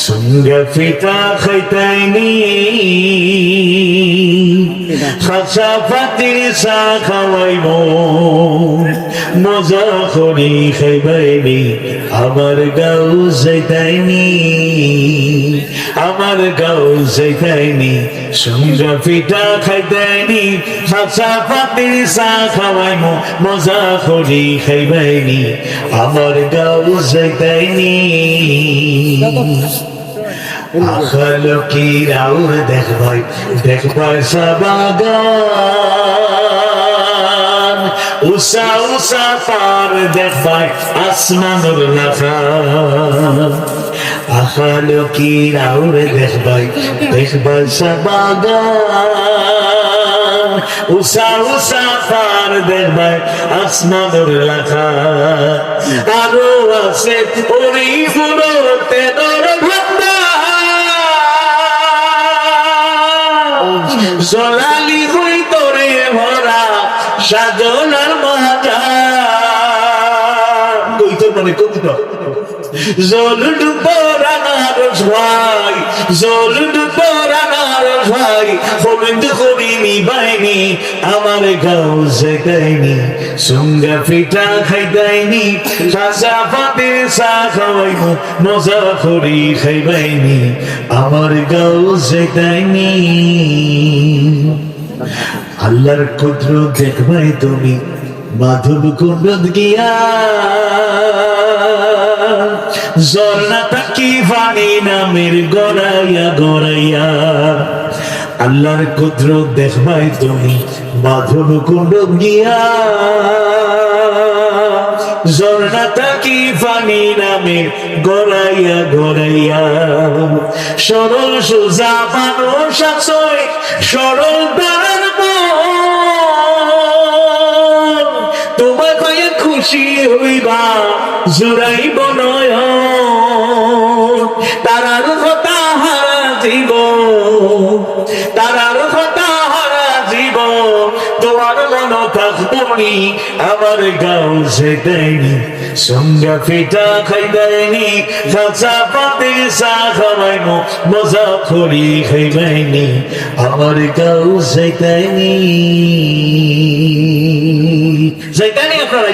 সঙ্গে ফিতা খাইতাইনি খাসা পাতির চা খাওয়াইব মজা করি খাইবাইনি আমার গাঁও যাইতাইনি আমার গাঁও যাইতাইনি সঙ্গে ফিতা খাইতাইনি খাসা পাতির চা খাওয়াইব মজা করি খাইবাইনি আমার গাঁও যাইতাইনি আখালো কি রাও দেখবাই দেখবাই সাবাগান উষা উষা পার দেখবাই আসমানুর লাখা আখালো কি রাও দেখবাই দেখবাই সাবাগান উষা উষা পার দেখবাই আসমানুর লাখা আরো আছে ওরি ফুরতে দর সোনালি হই তোরে ভরা সাধনার মহাজান কইতো মানে কবিতা জলুড পরানার ভাই জলুড পরানার ভাই গোবিন্দ করিনি বাইনি আমার গাঁও যাইতাইনি সঙ্গে পিঠা খাইতাইনি খাসা পাতির চা খাওয়াইব মজা করি খাইবাইনি আমার গাঁও যাইতাইনি আল্লাহর কুদরত দেখবাই তুমি মাধব কুণ্ডত গিয়া ঝর্ণা তাকি পানি নামের গড়াইয়া গড়াইয়া আল্লাহর কুদরত দেখবাই তুমি মাধব কুণ্ডত গিয়া ঝর্ণা তাকি পানি নামের গড়াইয়া গড়াইয়া সরল সোজা মানুষ আছে সরল তার তোমার কয়ে খুশি হইবা জুড়াইব নয় তারার কথা হারা জীব তারার কথা হারা জীব তোমার মন থাকবনি আমার গাঁও যেতাইনি সঙ্গে পিঠা খাইবাইনি খাসা পাতির চা খাওয়াইব মজা করি খাইবাইনি আমার গাঁও যেতাইনি আপনারা